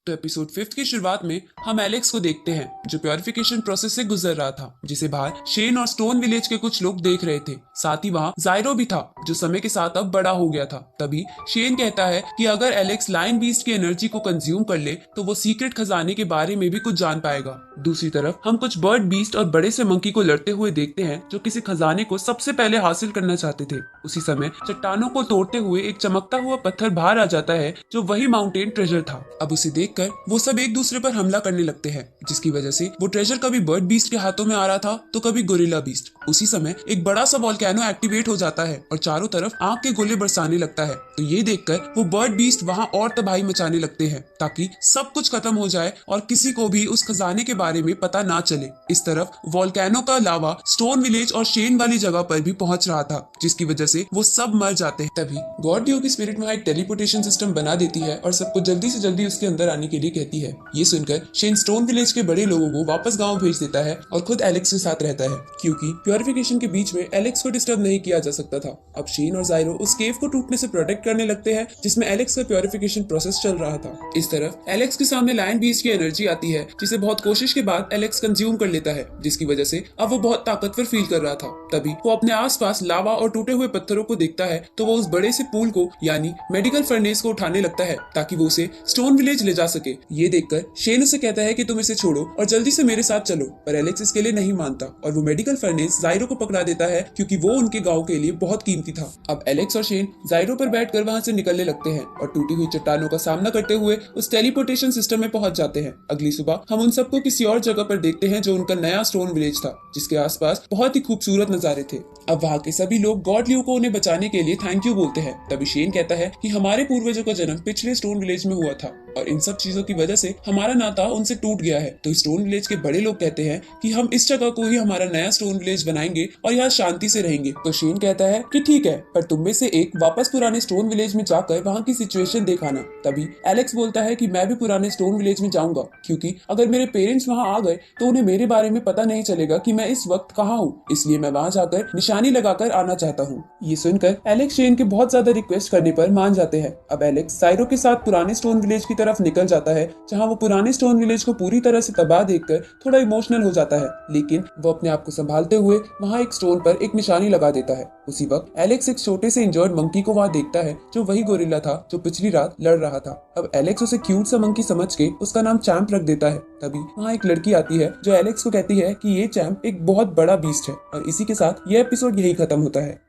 तो एपिसोड 5 की शुरुआत में हम एलेक्स को देखते हैं जो प्योरिफिकेशन प्रोसेस से गुजर रहा था, जिसे बाहर शेन और स्टोन विलेज के कुछ लोग देख रहे थे। साथ ही वहाँ जायरो भी था जो समय के साथ अब बड़ा हो गया था। तभी शेन कहता है कि अगर एलेक्स लायन बीस्ट की एनर्जी को कंज्यूम कर ले तो वो सीक्रेट खजाने के बारे में भी कुछ जान पाएगा। दूसरी तरफ हम कुछ बर्ड बीस्ट और बड़े से मंकी को लड़ते हुए देखते हैं जो किसी खजाने को सबसे पहले हासिल करना चाहते थे। उसी समय चट्टानों को तोड़ते हुए एक चमकता हुआ पत्थर बाहर आ जाता है जो वही माउंटेन ट्रेजर था। अब उसे देखकर वो सब एक दूसरे पर हमला करने लगते हैं, जिसकी वजह से वो ट्रेजर कभी बर्ड बीस्ट के हाथों में आ रहा था तो कभी गोरिल्ला बीस्ट। उसी समय एक बड़ा सा वोल्केनो एक्टिवेट हो जाता है और चारों तरफ आग के गोले बरसाने लगता है। तो ये देखकर वो बर्ड बीस्ट वहां और तबाही मचाने लगते हैं ताकि सब कुछ खत्म हो जाए और किसी को भी उस खजाने के बारे में पता ना चले। इस तरफ वोल्केनो का लावा स्टोन विलेज और शेन वाली जगह पर भी पहुंच रहा था, जिसकी वजह से वो सब मर जाते हैं। तभी गॉड ड्यू की स्पिरिट वहां एक टेलीपोर्टेशन सिस्टम बना देती है और सबको जल्दी से जल्दी उसके अंदर आने के लिए कहती है। ये सुनकर शेन स्टोन विलेज के बड़े लोगों को वापस गांव भेज देता है और खुद एलेक्स के साथ रहता है, क्योंकि प्योरिफिकेशन के बीच में एलेक्स को डिस्टर्ब नहीं किया जा सकता था। अब शेन और जायरो उस केव को टूटने से प्रोटेक्ट करने लगते हैं जिसमें एलेक्स का प्योरिफिकेशन प्रोसेस चल रहा था। इस तरफ एलेक्स के सामने लायन बीस्ट की एनर्जी आती है जिसे बहुत कोशिश के बाद एलेक्स कंज्यूम कर लेता है, जिसकी वजह से अब वो बहुत ताकतवर फील कर रहा था। तभी वो अपने आसपास लावा और टूटे हुए पत्थरों को देखता है तो वो उस बड़े से पूल को यानी मेडिकल फर्नेस को उठाने लगता है ताकि वो उसे स्टोन विलेज ले जा सके। ये देखकर शेन उसे कहता है कि तुम इसे छोड़ो और जल्दी से मेरे साथ चलो, पर एलेक्स इसके लिए नहीं मानता और वो मेडिकल फर्नेस जायरो को पकड़ा देता है क्योंकि वो उनके गांव के लिए बहुत कीमती था। अब एलेक्स और शेन जायरो पर बैठकर वहां से निकलने लगते हैं और टूटी हुई चट्टानों का सामना करते हुए उस टेलीपोर्टेशन सिस्टम में पहुंच जाते हैं। अगली सुबह हम उन सबको किसी और जगह पर देखते हैं जो उनका नया स्टोन विलेज था, जिसके आसपास बहुत ही खूबसूरत नजारे थे। अब वहाँ के सभी लोग गॉड ल्यू को उन्हें बचाने के लिए थैंक यू बोलते हैं। तभी शेन कहता है कि हमारे पूर्वजों का जन्म पिछले स्टोन विलेज में हुआ था और इन सब चीजों की वजह से हमारा नाता उनसे टूट गया है। तो स्टोन विलेज के बड़े लोग कहते हैं कि हम इस जगह को ही हमारा नया स्टोन विलेज बनाएंगे और यहाँ शांति से रहेंगे। तो शेन कहता है कि ठीक है, पर तुम में से एक वापस पुराने स्टोन विलेज में जाकर वहाँ की सिचुएशन दिखाना। तभी एलेक्स बोलता है कि मैं भी पुराने स्टोन विलेज में जाऊंगा, क्योंकि अगर मेरे पेरेंट्स वहाँ आ गए तो उन्हें मेरे बारे में पता नहीं चलेगा कि मैं इस वक्त कहाँ हूँ, इसलिए मैं वहाँ जाकर निशानी लगाकर आना चाहता हूँ। ये सुनकर एलेक्स शेन के बहुत ज्यादा रिक्वेस्ट करने पर मान जाते हैं। अब एलेक्स जायरो के साथ पुराने स्टोन विलेज की तरफ निकल जाता है, जहाँ वो पुराने स्टोन विलेज को पूरी तरह से तबाह देखकर थोड़ा इमोशनल हो जाता है, लेकिन वो अपने आप को संभालते हुए वहाँ एक स्टोन पर एक निशानी लगा देता है। उसी वक्त एलेक्स एक छोटे से इंजर्ड मंकी को वहाँ देखता है जो वही गोरिल्ला था जो पिछली रात लड़ रहा था। अब एलेक्स उसे क्यूट सा मंकी समझ के उसका नाम चैंप रख देता है। तभी वहाँ एक लड़की आती है जो एलेक्स को कहती है कि ये चैंप एक बहुत बड़ा बीस्ट है और इसी के साथ यह एपिसोड यही खत्म होता है।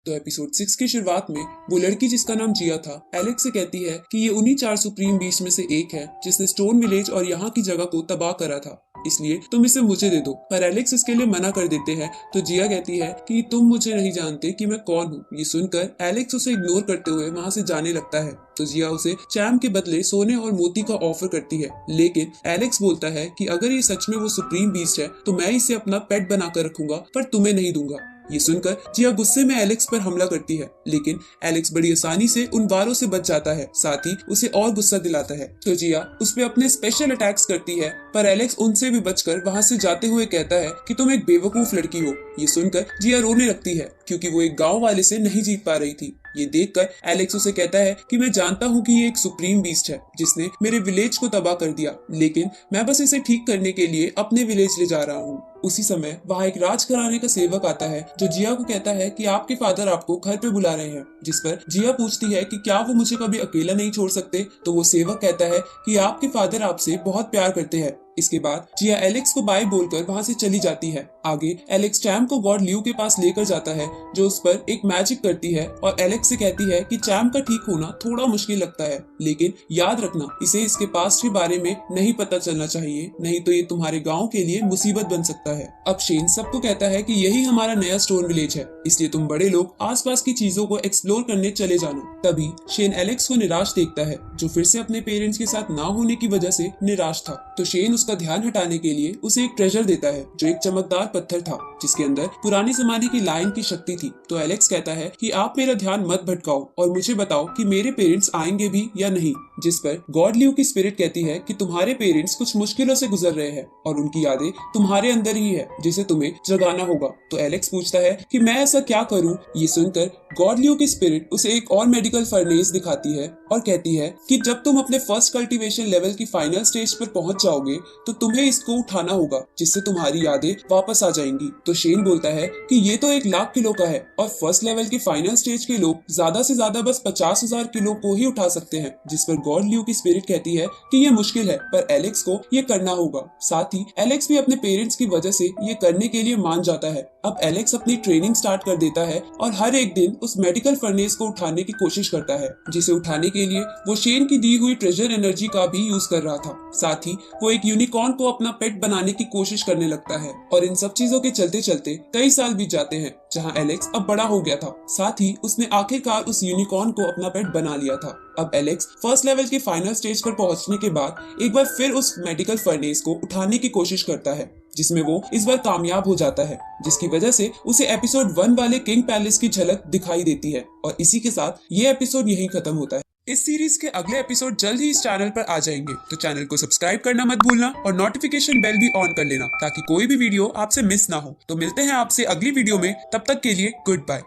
तो एपिसोड 6 की शुरुआत में वो लड़की जिसका नाम जिया था एलेक्स से कहती है कि ये उन्हीं 4 सुप्रीम बीस्ट में से एक है जिसने स्टोन विलेज और यहाँ की जगह को तबाह करा था, इसलिए तुम इसे मुझे दे दो। पर एलेक्स इसके लिए मना कर देते हैं। तो जिया कहती है कि तुम मुझे नहीं जानते कि मैं कौन हूँ। ये सुनकर एलेक्स उसे इग्नोर करते हुए वहाँ से जाने लगता है। तो जिया उसे चैम के बदले सोने और मोती का ऑफर करती है, लेकिन एलेक्स बोलता है कि अगर ये सच में वो सुप्रीम बीस्ट है तो मैं इसे अपना पेट बनाकर रखूंगा, पर तुम्हें नहीं दूंगा। ये सुनकर जिया गुस्से में एलेक्स पर हमला करती है, लेकिन एलेक्स बड़ी आसानी से उन वारों से बच जाता है, साथ ही उसे और गुस्सा दिलाता है। तो जिया उस पे अपने स्पेशल अटैक्स करती है, पर एलेक्स उनसे भी बचकर वहाँ से जाते हुए कहता है कि तुम एक बेवकूफ लड़की हो। ये सुनकर जिया रोने लगती है क्योंकि वो एक गाँव वाले से नहीं जीत पा रही थी। ये देखकर एलेक्स उसे कहता है कि मैं जानता हूँ कि ये एक सुप्रीम बीस्ट है जिसने मेरे विलेज को तबाह कर दिया, लेकिन मैं बस इसे ठीक करने के लिए अपने विलेज ले जा रहा हूँ। उसी समय वहाँ एक राजघराने का सेवक आता है जो जिया को कहता है कि आपके फादर आपको घर पे बुला रहे हैं, जिस पर जिया पूछती है कि क्या वो मुझे कभी अकेला नहीं छोड़ सकते। तो वो सेवक कहता है कि आपके फादर आपसे बहुत प्यार करते हैं। इसके बाद जिया एलेक्स को बाय बोलकर वहां से चली जाती है। आगे एलेक्स चैम को गॉड ल्यू के पास लेकर जाता है जो उस पर एक मैजिक करती है और एलेक्स से कहती है कि चैम का ठीक होना थोड़ा मुश्किल लगता है, लेकिन याद रखना इसे इसके पास्ट के बारे में नहीं पता चलना चाहिए, नहीं तो ये तुम्हारे गाँव के लिए मुसीबत बन सकता है। अब शेन सबको कहता है कि यही हमारा नया स्टोन विलेज है, इसलिए तुम बड़े लोग आसपास की चीजों को एक्सप्लोर करने चले जाना। तभी शेन एलेक्स को निराश देखता है जो फिर से अपने पेरेंट्स के साथ ना होने की वजह से निराश था। तो शेन उसका ध्यान हटाने के लिए उसे एक ट्रेजर देता है जो एक चमकदार पत्थर था। जिसके अंदर पुराने जमाने की लायन की शक्ति थी। तो एलेक्स कहता है कि आप मेरा ध्यान मत भटकाओ और मुझे बताओ कि मेरे पेरेंट्स आएंगे भी या नहीं। जिस पर गॉड ल्यू की स्पिरिट कहती है कि तुम्हारे पेरेंट्स कुछ मुश्किलों से गुजर रहे हैं और उनकी यादें तुम्हारे अंदर ही है, जिसे तुम्हें जगाना होगा। तो एलेक्स पूछता है कि मैं ऐसा क्या करूं। ये सुनकर गॉड ल्यू की स्पिरिट उसे एक और मेडिकल फर्नेस दिखाती है और कहती है कि जब तुम अपने फर्स्ट कल्टीवेशन लेवल की फाइनल स्टेज पर पहुंच जाओगे तो तुम्हें इसको उठाना होगा, जिससे तुम्हारी यादें वापस आ जाएंगी। तो शेन बोलता है कि ये तो 1 लाख किलो का है और फर्स्ट लेवल की फाइनल स्टेज के लोग ज्यादा से ज्यादा बस 50,000 किलो को ही उठा सकते हैं। जिस पर गॉड ल्यू की स्पिरिट कहती है कि ये मुश्किल है, पर एलेक्स को ये करना होगा। साथ ही एलेक्स भी अपने पेरेंट्स की वजह से ये करने के लिए मान जाता है। अब एलेक्स अपनी ट्रेनिंग स्टार्ट कर देता है और हर एक दिन उस मेडिकल फर्नेस को उठाने की कोशिश करता है, जिसे उठाने के लिए वो शेन की दी हुई ट्रेजर एनर्जी का भी यूज कर रहा था। साथ ही वो एक यूनिकॉर्न को अपना पेट बनाने की कोशिश करने लगता है और इन सब चीजों के चलते चलते कई साल बीत जाते हैं, जहां एलेक्स अब बड़ा हो गया था। साथ ही उसने आखिरकार उस यूनिकॉर्न को अपना पेट बना लिया था। अब एलेक्स फर्स्ट लेवल की फाइनल स्टेज पर पहुंचने के बाद एक बार फिर उस मेडिकल फर्नेस को उठाने की कोशिश करता है, जिसमें वो इस बार कामयाब हो जाता है, जिसकी वजह से उसे एपिसोड 1 वाले किंग पैलेस की झलक दिखाई देती है। और इसी के साथ ये एपिसोड यहीं खत्म होता है। इस सीरीज के अगले एपिसोड जल्द ही इस चैनल पर आ जाएंगे, तो चैनल को सब्सक्राइब करना मत भूलना और नोटिफिकेशन बेल भी ऑन कर लेना ताकि कोई भी वीडियो आपसे मिस ना हो। तो मिलते हैं आपसे अगली वीडियो में, तब तक के लिए गुड बाय।